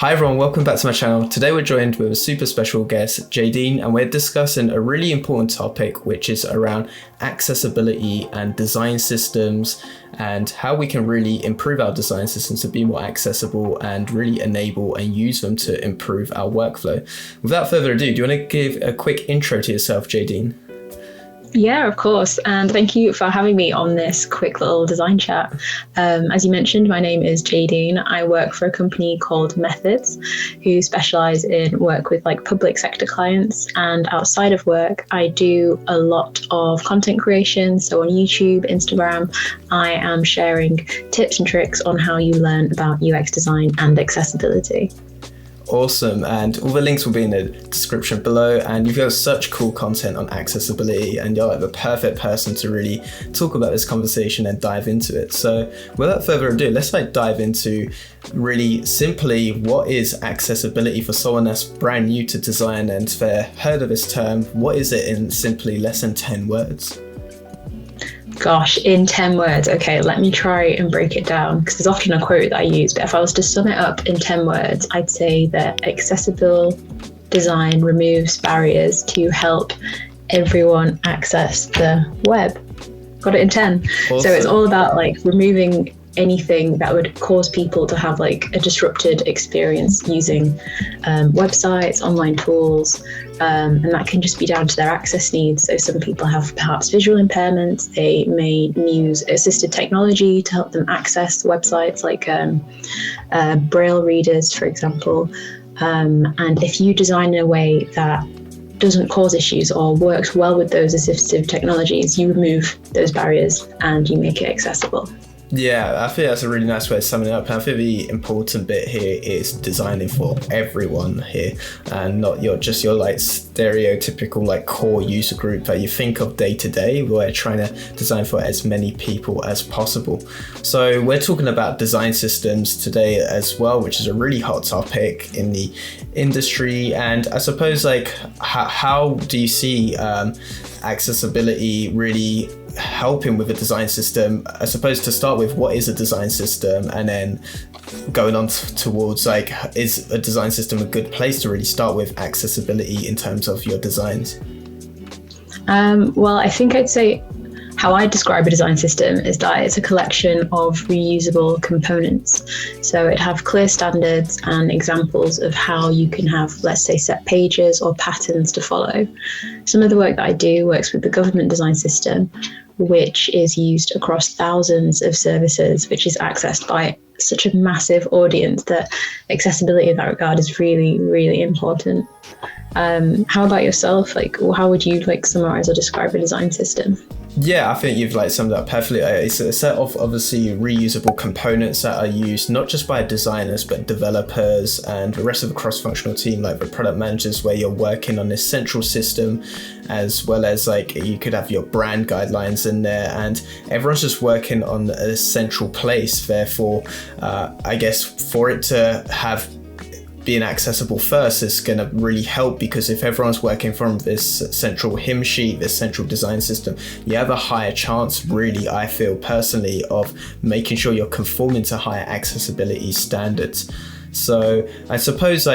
Hi everyone, welcome back to my channel. Today we're joined with a super special guest, Jadene, and we're discussing a really important topic, which is around accessibility and design systems and how we can really improve our design systems to be more accessible and really enable and use them to improve our workflow. Without further ado, do you want to give a quick intro to yourself, Jadene? Yeah, of course. And thank you for having me on this quick little design chat. As you mentioned, my name is Jadene. I work for a company called Methods, who specialize in work with public sector clients. And outside of work, I do a lot of content creation. So on YouTube, Instagram, I am sharing tips and tricks on how you learn about UX design and accessibility. Awesome, and all the links will be in the description below, and you've got such cool content on accessibility and you're the perfect person to really talk about this conversation and dive into it. So without further ado, let's dive into really simply what is accessibility for someone that's brand new to design and they've heard of this term. What is it in simply less than 10 words? Gosh, in 10 words. Okay, let me try and break it down because there's often a quote that I use, but if I was to sum it up in 10 words, I'd say that accessible design removes barriers to help everyone access the web. Got it in 10. Awesome. So it's all about removing anything that would cause people to have a disrupted experience using websites, online tools, and that can just be down to their access needs. So some people have perhaps visual impairments. They may use assisted technology to help them access websites like Braille readers, for example. And if you design in a way that doesn't cause issues or works well with those assistive technologies, you remove those barriers and you make it accessible. Yeah, I think that's a really nice way of summing it up. And I think the important bit here is designing for everyone here and not your stereotypical core user group that you think of day to day. We're trying to design for as many people as possible. So we're talking about design systems today as well, which is a really hot topic in the industry. And I suppose how do you see accessibility really helping with a design system? I suppose to start with, what is a design system, and then going on towards is a design system a good place to really start with accessibility in terms of your designs? Well, I think I'd say how I describe a design system is that it's a collection of reusable components. So it have clear standards and examples of how you can have, let's say, set pages or patterns to follow. Some of the work that I do works with the government design system, which is used across thousands of services, which is accessed by such a massive audience that accessibility in that regard is really, really important. How about yourself? How would you summarize or describe a design system? Yeah, I think you've summed it up perfectly. It's a set of obviously reusable components that are used not just by designers, but developers and the rest of the cross-functional team, like the product managers, where you're working on this central system, as well as you could have your brand guidelines in there, and everyone's just working on a central place. Therefore, I guess for it to have being accessible first is going to really help, because if everyone's working from this central hymn sheet, this central design system, you have a higher chance, really, I feel personally, of making sure you're conforming to higher accessibility standards. So I suppose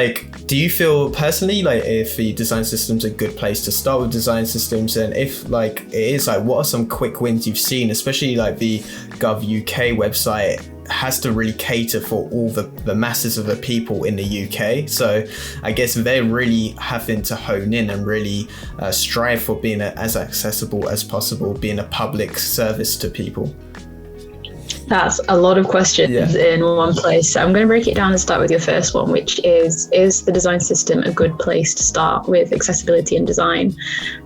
do you feel personally if the design system's a good place to start with design systems, and if it is, what are some quick wins you've seen, especially the Gov UK website has to really cater for all the masses of the people in the UK. So I guess they're really having to hone in and really strive for being as accessible as possible, being a public service to people. That's a lot of questions in one place. So I'm going to break it down and start with your first one, which is the design system a good place to start with accessibility and design?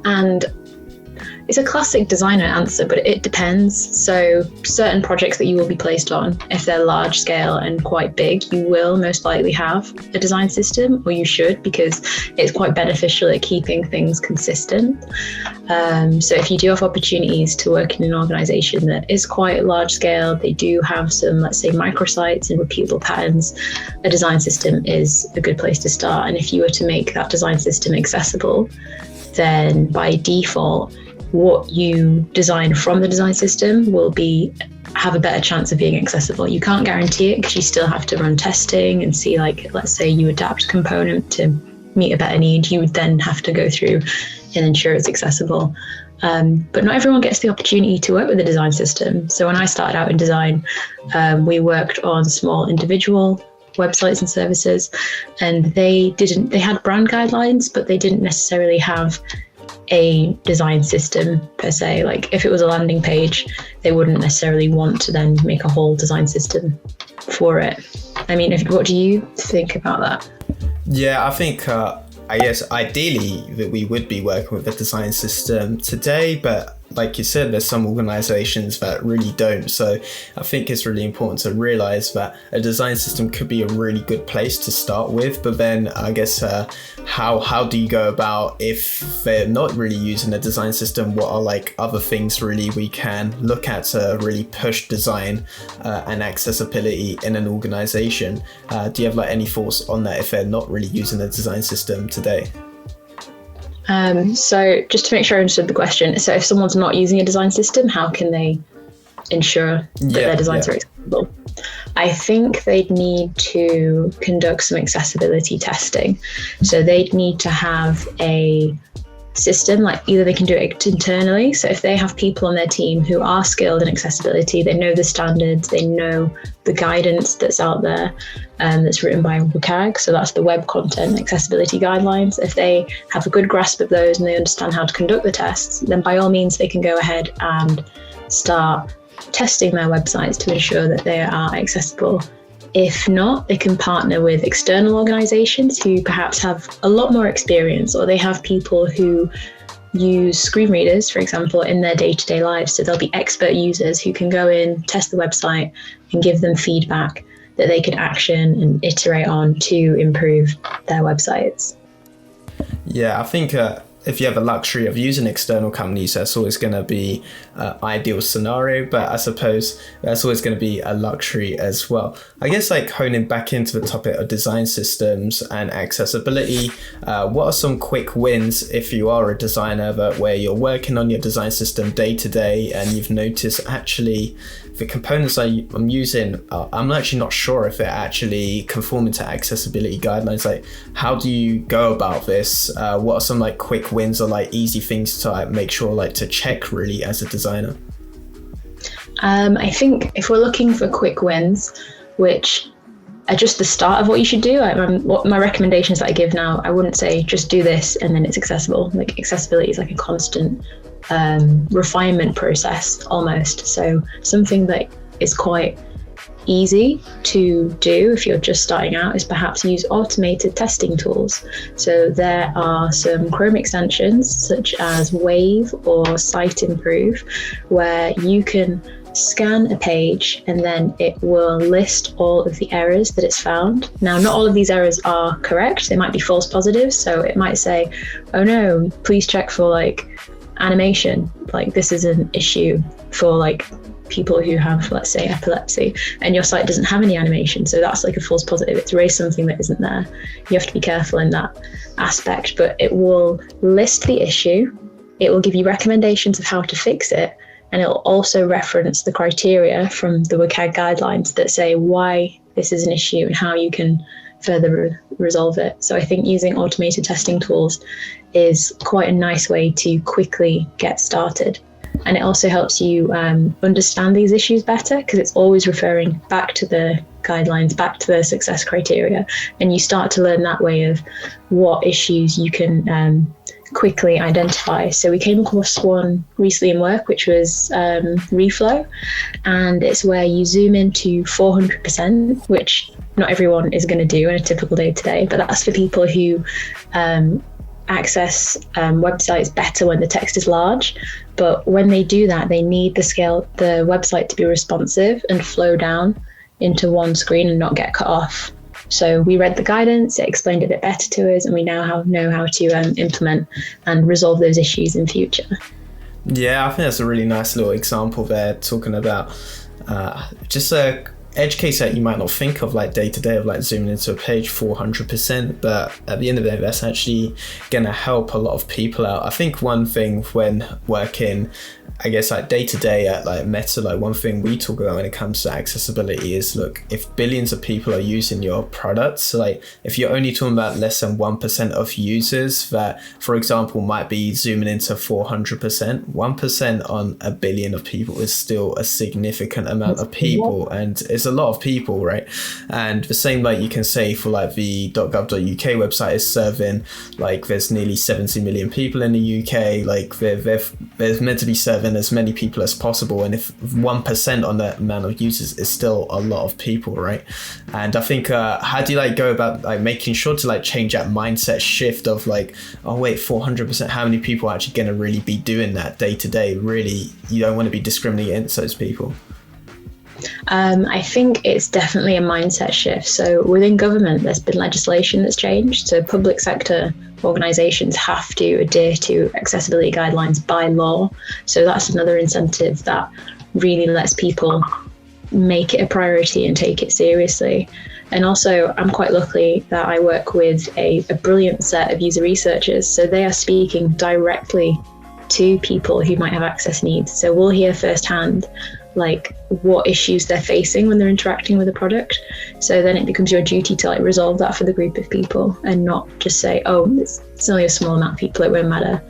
And it's a classic designer answer, but it depends. So certain projects that you will be placed on, if they're large scale and quite big, you will most likely have a design system, or you should, because it's quite beneficial at keeping things consistent. So if you do have opportunities to work in an organization that is quite large scale, they do have some, let's say, microsites and repeatable patterns, a design system is a good place to start. And if you were to make that design system accessible, then by default, what you design from the design system will have a better chance of being accessible. You can't guarantee it because you still have to run testing and see, like, let's say you adapt a component to meet a better need, you would then have to go through and ensure it's accessible. But not everyone gets the opportunity to work with the design system. So when I started out in design, we worked on small individual websites and services, and they had brand guidelines, but they didn't necessarily have a design system per se. Like if it was a landing page, they wouldn't necessarily want to then make a whole design system for it. I mean, what do you think about that? Yeah, I think I guess ideally that we would be working with a design system today, but like you said, there's some organizations that really don't. So I think it's really important to realize that a design system could be a really good place to start with. But then I guess how do you go about if they're not really using a design system? What are like other things really we can look at to really push design and accessibility in an organization? Do you have like any thoughts on that if they're not really using a design system today? So just to make sure I understood the question, so if someone's not using a design system, how can they ensure that their designs are accessible? I think they'd need to conduct some accessibility testing. So they'd need to have a system, like either they can do it internally. So if they have people on their team who are skilled in accessibility, they know the standards, they know the guidance that's out there, that's written by WCAG. So that's the Web Content Accessibility Guidelines. If they have a good grasp of those and they understand how to conduct the tests, then by all means they can go ahead and start testing their websites to ensure that they are accessible. If not, they can partner with external organizations who perhaps have a lot more experience, or they have people who use screen readers, for example, in their day-to-day lives. So there'll be expert users who can go in, test the website, and give them feedback that they can action and iterate on to improve their websites. Yeah, I think if you have a luxury of using external companies, that's always going to be an ideal scenario, but I suppose that's always going to be a luxury as well. I guess like honing back into the topic of design systems and accessibility, what are some quick wins if you are a designer where you're working on your design system day to day and you've noticed actually the components I'm using, I'm actually not sure if they're actually conforming to accessibility guidelines. Like, how do you go about this? What are some like quick wins or like easy things to like, make sure like to check really as a designer? I think if we're looking for quick wins, which are just the start of what you should do, what my recommendations that I give now, I wouldn't say just do this and then it's accessible. Like accessibility is like a constant refinement process almost. So something that is quite easy to do if you're just starting out is perhaps use automated testing tools. So there are some Chrome extensions such as Wave or Site Improve where you can scan a page and then it will list all of the errors that it's found. Now, not all of these errors are correct. They might be false positives. So it might say, oh no, please check for like animation. Like this is an issue for like people who have, let's say, epilepsy, and your site doesn't have any animation. So that's like a false positive. It's raised something that isn't there. You have to be careful in that aspect, but it will list the issue. It will give you recommendations of how to fix it. And it'll also reference the criteria from the WCAG guidelines that say why this is an issue and how you can further resolve it. So I think using automated testing tools is quite a nice way to quickly get started. And it also helps you understand these issues better because it's always referring back to the guidelines, back to the success criteria. And you start to learn that way of what issues you can quickly identify. So we came across one recently in work, which was reflow. And it's where you zoom into 400%, which not everyone is going to do in a typical day to day, but that's for people who access websites better when the text is large. But when they do that, they need the website to be responsive and flow down into one screen and not get cut off. So we read the guidance, it explained it a bit better to us, and we now know how to implement and resolve those issues in future. Yeah, I think that's a really nice little example there, talking about just edge case that you might not think of like day to day of like zooming into a page 400%, but at the end of the day, that's actually going to help a lot of people out. I think one thing when working, I guess like day to day at like Meta, like one thing we talk about when it comes to accessibility is, look, if billions of people are using your products, like if you're only talking about less than 1% of users that, for example, might be zooming into 400%, 1% on a billion of people is still a significant amount of people, and it's a lot of people, right? And the same like you can say for like the .gov.uk website is serving, like there's nearly 70 million people in the UK, like they're meant to be serving as many people as possible, and if 1% on that amount of users is still a lot of people, right? And I think how do you like go about like making sure to like change that mindset shift of like, oh wait, 400%, how many people are actually going to really be doing that day to day? Really, you don't want to be discriminating against those people. I think it's definitely a mindset shift. So within government, there's been legislation that's changed. So public sector organisations have to adhere to accessibility guidelines by law. So that's another incentive that really lets people make it a priority and take it seriously. And also, I'm quite lucky that I work with a brilliant set of user researchers. So they are speaking directly to people who might have access needs. So we'll hear firsthand like what issues they're facing when they're interacting with a product. So then it becomes your duty to like resolve that for the group of people and not just say, oh, it's only a small amount of people, it won't matter.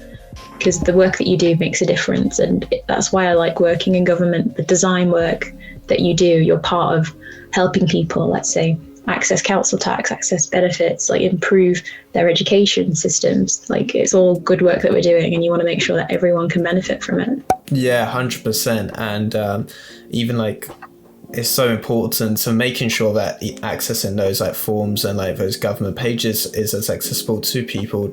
Because the work that you do makes a difference. And that's why I like working in government. The design work that you do, you're part of helping people, let's say, access council tax, access benefits, like improve their education systems. Like it's all good work that we're doing, and you want to make sure that everyone can benefit from it. Yeah, 100%. And even like it's so important. So making sure that accessing those like forms and like those government pages is as accessible to people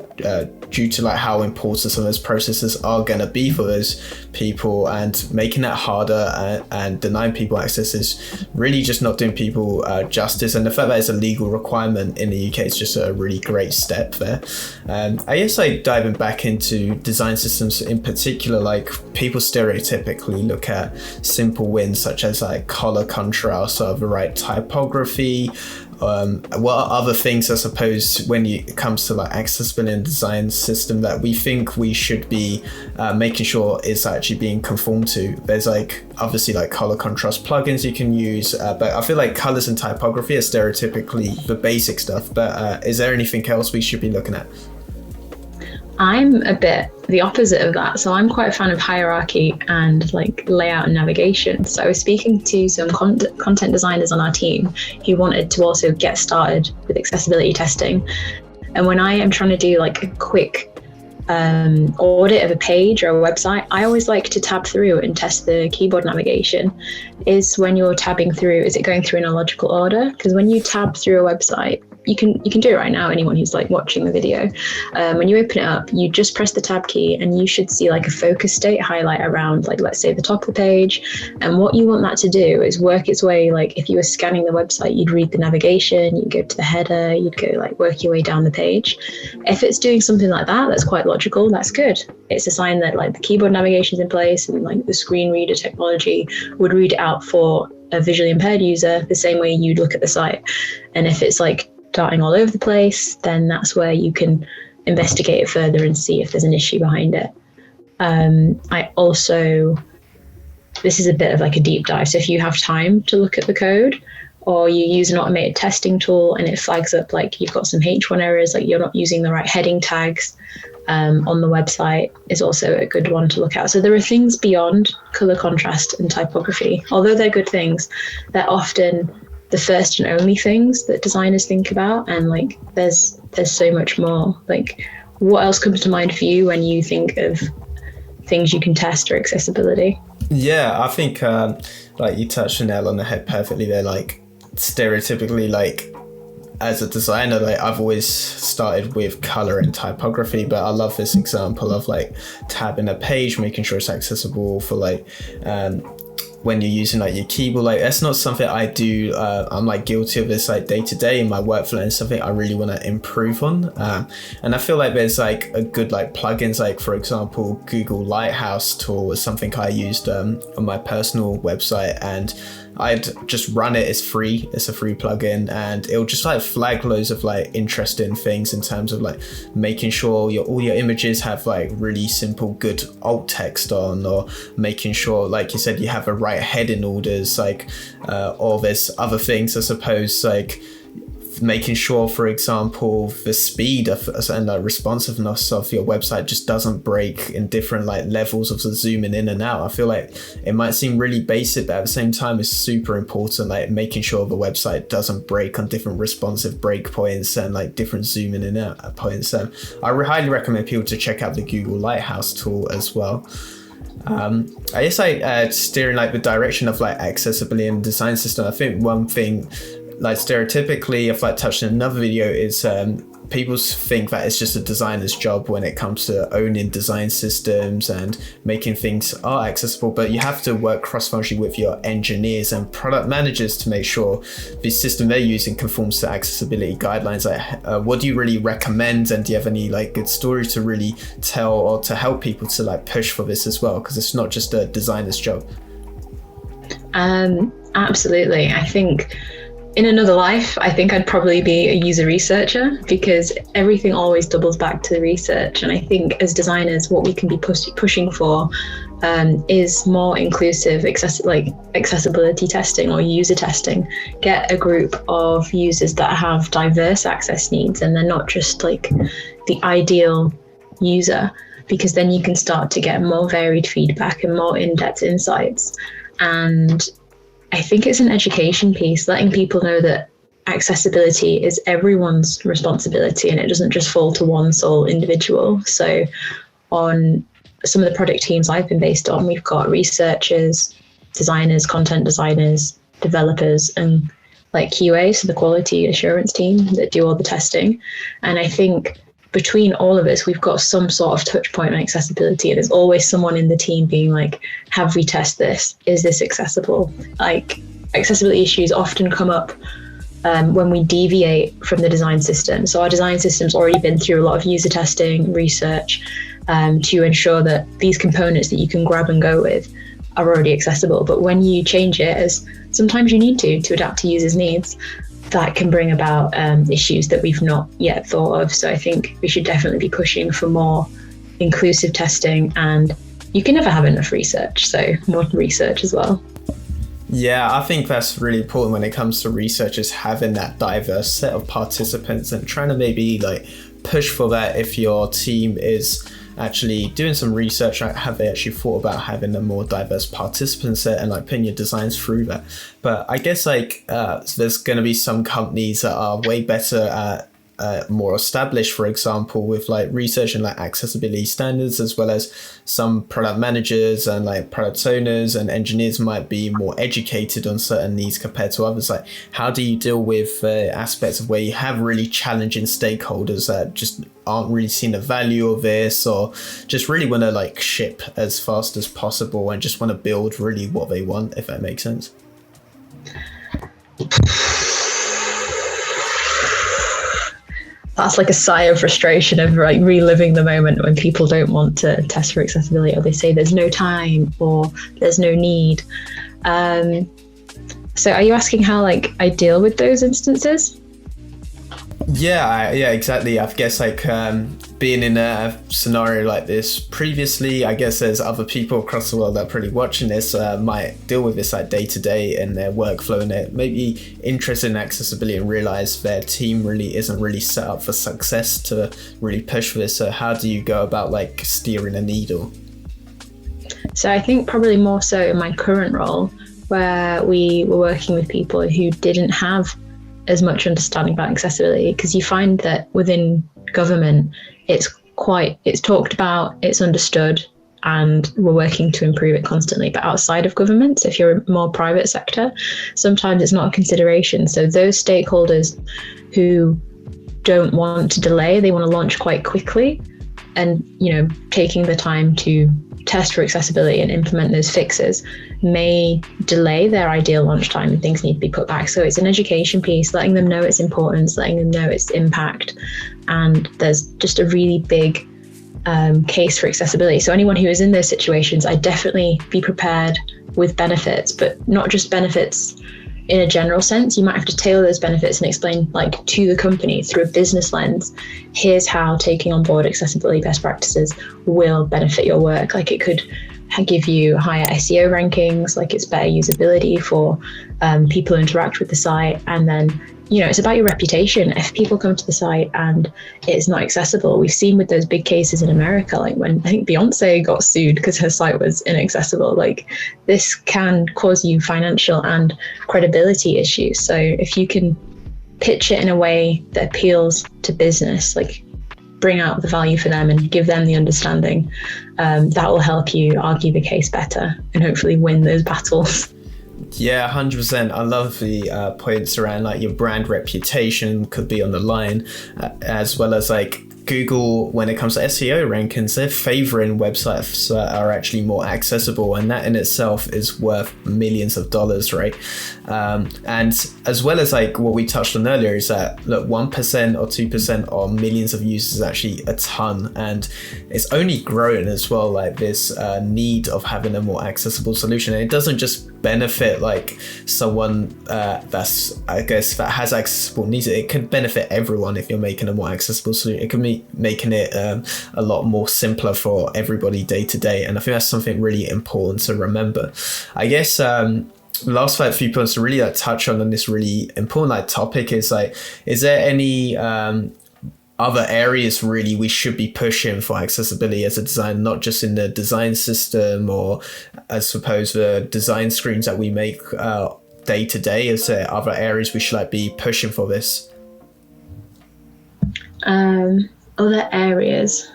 due to like how important some of those processes are going to be for those people, and making that harder and denying people access is really just not doing people justice. And the fact that it's a legal requirement in the UK is just a really great step there. I guess like diving back into design systems in particular, like people stereotypically look at simple wins such as like color contrast or the right typography. What are other things, I suppose, when it comes to like accessibility and design system that we think we should be making sure is actually being conformed to? There's like obviously like color contrast plugins you can use, but I feel like colors and typography are stereotypically the basic stuff. But is there anything else we should be looking at? I'm a bit the opposite of that. So I'm quite a fan of hierarchy and like layout and navigation. So I was speaking to some content designers on our team who wanted to also get started with accessibility testing. And when I am trying to do like a quick audit of a page or a website, I always like to tab through and test the keyboard navigation. Is when you're tabbing through, is it going through in a logical order? Because when you tab through a website, you can do it right now, anyone who's like watching the video. When you open it up, you just press the tab key and you should see like a focus state highlight around, like, let's say the top of the page. And what you want that to do is work its way, like if you were scanning the website, you'd read the navigation, you'd go to the header, you'd go like work your way down the page. If it's doing something like that, that's quite logical, that's good. It's a sign that like the keyboard navigation's in place and like the screen reader technology would read it out for a visually impaired user the same way you'd look at the site. And if it's like darting all over the place, then that's where you can investigate it further and see if there's an issue behind it. I also, this is a bit of like a deep dive. So if you have time to look at the code, or you use an automated testing tool and it flags up like you've got some H1 errors, like you're not using the right heading tags on the website, is also a good one to look at. So there are things beyond color contrast and typography. Although they're good things, they're often the first and only things that designers think about, and like there's so much more. Like, what else comes to mind for you when you think of things you can test or accessibility? Yeah, I think like you touched the nail on the head perfectly there. Like stereotypically, like as a designer, like I've always started with color and typography, but I love this example of like tabbing a page, making sure it's accessible for like when you're using like your keyboard. Like that's not something I do. I'm like guilty of this like day to day in my workflow, and something I really want to improve on. And I feel like there's like a good like plugins, like for example, Google Lighthouse tool was something I used on my personal website, and I'd just run it. It's free. It's a free plugin, and it'll just like flag loads of like interesting things in terms of like making sure all your images have like really simple, good alt text on, or making sure, like you said, you have a right heading orders, like, or there's other things, I suppose, like making sure, for example, the speed of and the responsiveness of your website just doesn't break in different like levels of the zooming in and out. I feel like it might seem really basic, but at the same time it's super important, like making sure the website doesn't break on different responsive breakpoints and like different zooming in and out points. I highly recommend people to check out the Google Lighthouse tool as well. I guess like steering like the direction of like accessibility and design system. I think one thing, like stereotypically, if I touched in another video, is people think that it's just a designer's job when it comes to owning design systems and making things are accessible, but you have to work cross-functionally with your engineers and product managers to make sure the system they're using conforms to accessibility guidelines. Like, what do you really recommend, and do you have any like good stories to really tell or to help people to like push for this as well? Because it's not just a designer's job. Absolutely. I think in another life, I think I'd probably be a user researcher, because everything always doubles back to the research. And I think as designers, what we can be pushing for is more inclusive accessibility testing or user testing. Get a group of users that have diverse access needs, and they're not just like the ideal user, because then you can start to get more varied feedback and more in-depth insights. And I think it's an education piece, letting people know that accessibility is everyone's responsibility and it doesn't just fall to one sole individual. So on some of the product teams I've been based on, we've got researchers, designers, content designers, developers, and like QA, so the quality assurance team that do all the testing. And I think between all of us, we've got some sort of touch point on accessibility, and there's always someone in the team being like, have we tested this? Is this accessible? Like, accessibility issues often come up when we deviate from the design system. So our design system's already been through a lot of user testing, research, to ensure that these components that you can grab and go with are already accessible. But when you change it, as sometimes you need to adapt to users' needs, that can bring about issues that we've not yet thought of. So I think we should definitely be pushing for more inclusive testing, and you can never have enough research, so more research as well. Yeah, I think that's really important when it comes to researchers, having that diverse set of participants and trying to maybe like push for that. If your team is actually doing some research, like have they actually thought about having a more diverse participant set and like putting your designs through that? But I guess like there's going to be some companies that are way better at more established, for example, with like research and like accessibility standards, as well as some product managers and like product owners and engineers might be more educated on certain needs compared to others. Like, how do you deal with aspects of where you have really challenging stakeholders that just aren't really seeing the value of this, or just really want to like ship as fast as possible and just want to build really what they want, if that makes sense? That's like a sigh of frustration of like reliving the moment when people don't want to test for accessibility, or they say there's no time or there's no need. So are you asking how like I deal with those instances? Yeah, exactly. I guess like being in a scenario like this previously, I guess there's other people across the world that are probably watching this might deal with this like day to day in their workflow, and they're maybe interested in accessibility and realize their team really isn't really set up for success to really push for this. So how do you go about like steering a needle? So I think probably more so in my current role, where we were working with people who didn't have as much understanding about accessibility, because you find that within government it's talked about, it's understood, and we're working to improve it constantly. But outside of government, so if you're a more private sector, sometimes it's not a consideration. So those stakeholders who don't want to delay, they want to launch quite quickly, and taking the time to test for accessibility and implement those fixes may delay their ideal launch time, and things need to be put back. So it's an education piece, letting them know its importance, letting them know its impact, and there's just a really big case for accessibility. So anyone who is in those situations, I'd definitely be prepared with benefits, but not just benefits in a general sense. You might have to tailor those benefits and explain like to the company through a business lens, here's how taking on board accessibility best practices will benefit your work. Like it could give you higher SEO rankings, like it's better usability for people who interact with the site. And then, you know, it's about your reputation. If people come to the site and it's not accessible, we've seen with those big cases in America, like when I think Beyonce got sued because her site was inaccessible, like this can cause you financial and credibility issues. So if you can pitch it in a way that appeals to business, like bring out the value for them and give them the understanding, that will help you argue the case better and hopefully win those battles. Yeah, 100%. I love the points around like your brand reputation could be on the line, as well as like Google, when it comes to SEO rankings, they're favoring websites that are actually more accessible, and that in itself is worth millions of dollars, right? And as well as like what we touched on earlier is that look, 1% or 2% or millions of users is actually a ton, and it's only growing as well, like this need of having a more accessible solution. And it doesn't just benefit like someone that's, I guess, that has accessible needs. It could benefit everyone if you're making a more accessible solution. It could be making it a lot more simpler for everybody day to day, and I think that's something really important to remember. I guess last few points to really touch on this really important topic is like, is there any other areas really we should be pushing for accessibility as a design, not just in the design system or I suppose the design screens that we make day to day? Is there other areas we should be pushing for this? Other areas.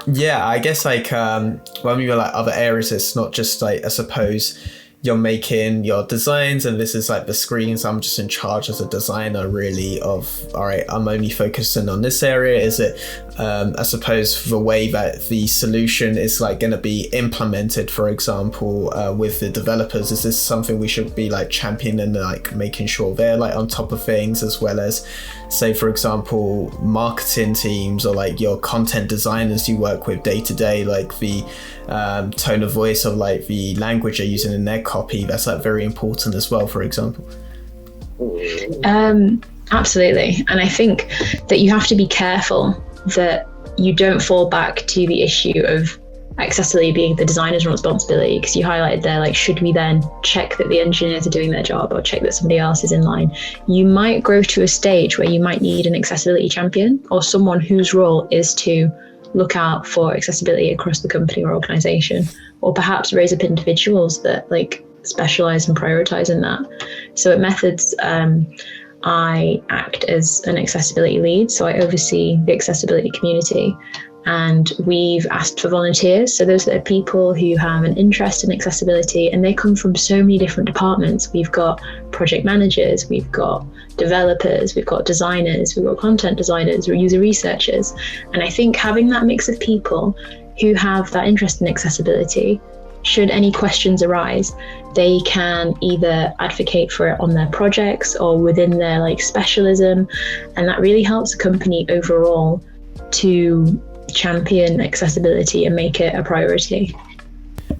Yeah, I guess when we were other areas, it's not just I suppose you're making your designs and this is the screens. I'm just in charge as a designer really of, all right, I'm only focusing on this area. Is it, I suppose, the way that the solution is going to be implemented, for example, with the developers? Is this something we should be championing and making sure they're on top of things, as well as, say, for example, marketing teams or your content designers you work with day to day, the tone of voice of the language they're using in their copy? That's very important as well, for example. Absolutely. And I think that you have to be careful that you don't fall back to the issue of accessibility being the designer's responsibility, because you highlighted there, should we then check that the engineers are doing their job or check that somebody else is in line? You might grow to a stage where you might need an accessibility champion or someone whose role is to look out for accessibility across the company or organization, or perhaps raise up individuals that specialize and prioritize in that. So at Methods, I act as an accessibility lead. So I oversee the accessibility community, and we've asked for volunteers. So those are people who have an interest in accessibility, and they come from so many different departments. We've got project managers, we've got developers, we've got designers, we've got content designers, or user researchers. And I think having that mix of people who have that interest in accessibility, should any questions arise, they can either advocate for it on their projects or within their specialism. And that really helps a company overall to champion accessibility and make it a priority.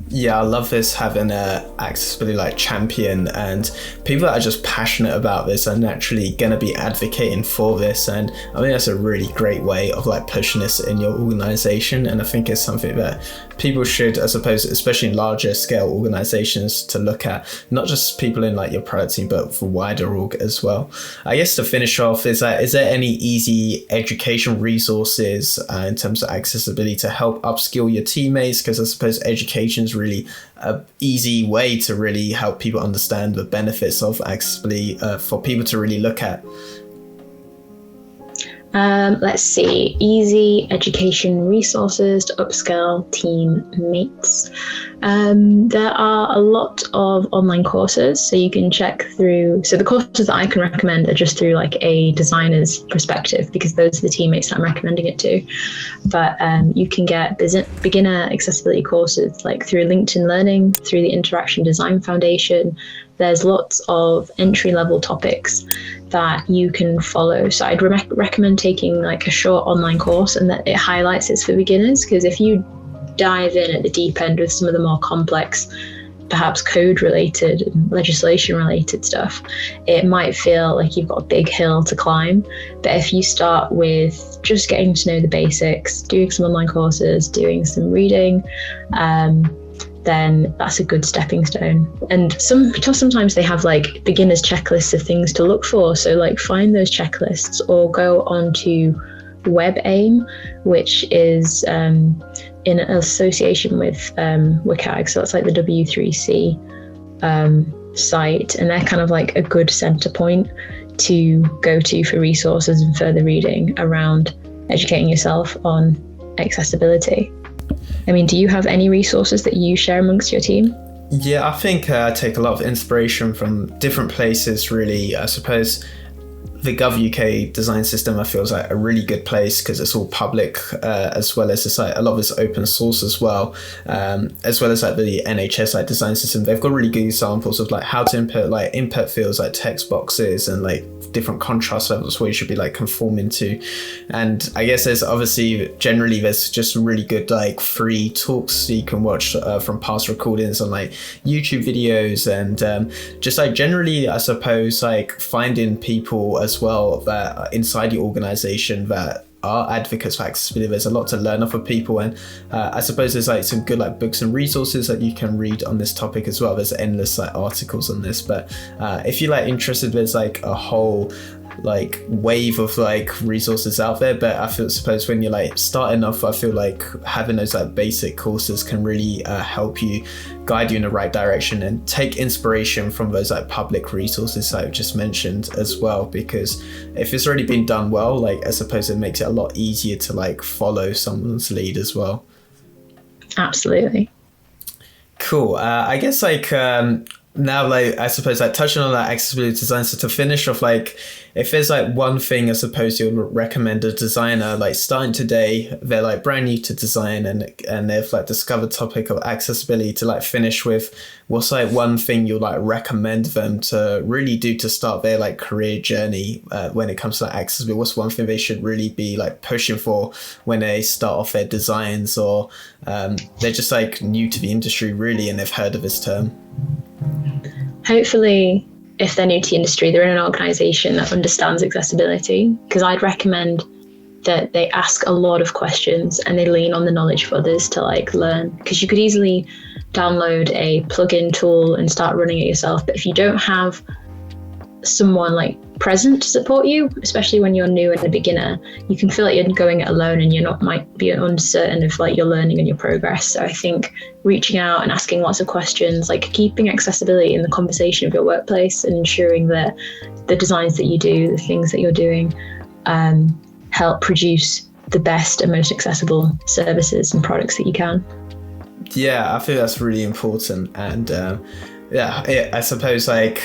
Yeah, I love this, having a accessibility champion, and people that are just passionate about this are naturally going to be advocating for this. And I think that's a really great way of pushing this in your organization. And I think it's something that people should, I suppose, especially in larger scale organizations, to look at, not just people in your product team, but for wider org as well. I guess to finish off, is there any easy education resources in terms of accessibility to help upskill your teammates? Because I suppose education is really an easy way to really help people understand the benefits of accessibility for people to really look at. Let's see, easy education resources to upskill teammates. There are a lot of online courses, so you can check through. So the courses that I can recommend are just through a designer's perspective, because those are the teammates that I'm recommending it to. But you can get beginner accessibility courses through LinkedIn Learning, through the Interaction Design Foundation. There's lots of entry-level topics that you can follow. So I'd recommend taking a short online course, and that it highlights it's for beginners, because if you dive in at the deep end with some of the more complex, perhaps code related and legislation related stuff, it might feel like you've got a big hill to climb. But if you start with just getting to know the basics, doing some online courses, doing some reading, then that's a good stepping stone. And sometimes they have like beginners checklists of things to look for. So like find those checklists or go onto WebAIM, which is in association with WCAG, so that's like the W3C site, and they're kind of like a good center point to go to for resources and further reading around educating yourself on accessibility. I mean, do you have any resources that you share amongst your team? Yeah, I think I take a lot of inspiration from different places, really. I suppose the GovUK design system, I feel, is like a really good place because it's all public, as well as it's like a lot of it's open source as well, as well as like the NHS like design system. They've got really good examples of like how to input fields like text boxes and like different contrast levels where you should be like conforming to. And I guess there's obviously generally there's just really good like free talks you can watch from past recordings on like YouTube videos, and just like generally I suppose like finding people as well that are inside your organization that are advocates for accessibility. There's a lot to learn off of people, and I suppose there's like some good like books and resources that you can read on this topic as well. There's endless like articles on this, but if you're like interested, there's like a whole like wave of like resources out there. But I suppose when you're like starting off, I feel like having those like basic courses can really help you, guide you in the right direction, and take inspiration from those like public resources I've just mentioned as well, because if it's already been done well, like I suppose it makes it a lot easier to like follow someone's lead as well. Absolutely. Cool. I guess like now, like I suppose like touching on that accessibility design, so to finish off, like if there's like one thing I suppose you would recommend a designer like starting today, they're like brand new to design and they've like discovered topic of accessibility, to like finish with, what's like one thing you'd like recommend them to really do to start their like career journey when it comes to like accessibility? What's one thing they should really be like pushing for when they start off their designs, or they're just like new to the industry really and they've heard of this term? Hopefully, if they're new to the industry, they're in an organisation that understands accessibility, because I'd recommend that they ask a lot of questions and they lean on the knowledge of others to like learn, because you could easily download a plugin tool and start running it yourself. But if you don't have someone like present to support you, especially when you're new and a beginner, you can feel like you're going it alone and might be uncertain of like your learning and your progress. So I think reaching out and asking lots of questions, like keeping accessibility in the conversation of your workplace and ensuring that the designs that you do, the things that you're doing, help produce the best and most accessible services and products that you can. Yeah, I think that's really important. And I suppose like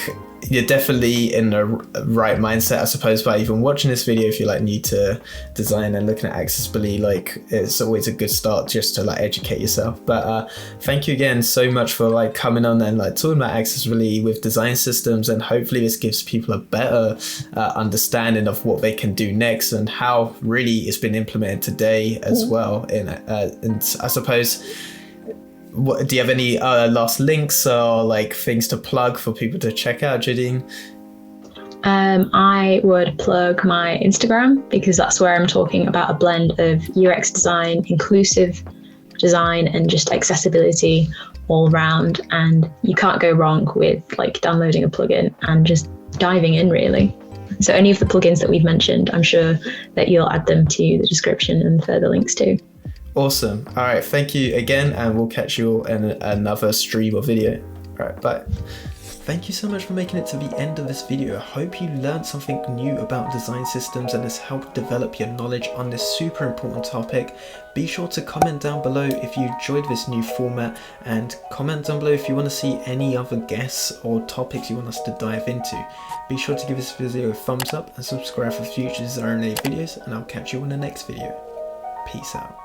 you're definitely in the right mindset, I suppose, by even watching this video. If you're like new to design and looking at accessibility, like it's always a good start just to like educate yourself. But thank you again so much for like coming on and like talking about accessibility with design systems, and hopefully this gives people a better understanding of what they can do next and how really it's been implemented today as well. And I suppose, do you have any last links or like things to plug for people to check out, Jadene? I would plug my Instagram, because that's where I'm talking about a blend of UX design, inclusive design, and just accessibility all round. And you can't go wrong with like downloading a plugin and just diving in, really. So any of the plugins that we've mentioned, I'm sure that you'll add them to the description and further links too. Awesome. All right. Thank you again, and we'll catch you all in another stream or video. All right. Bye. Thank you so much for making it to the end of this video. I hope you learned something new about design systems and has helped develop your knowledge on this super important topic. Be sure to comment down below if you enjoyed this new format, and comment down below if you want to see any other guests or topics you want us to dive into. Be sure to give this video a thumbs up and subscribe for future design related videos, and I'll catch you in the next video. Peace out.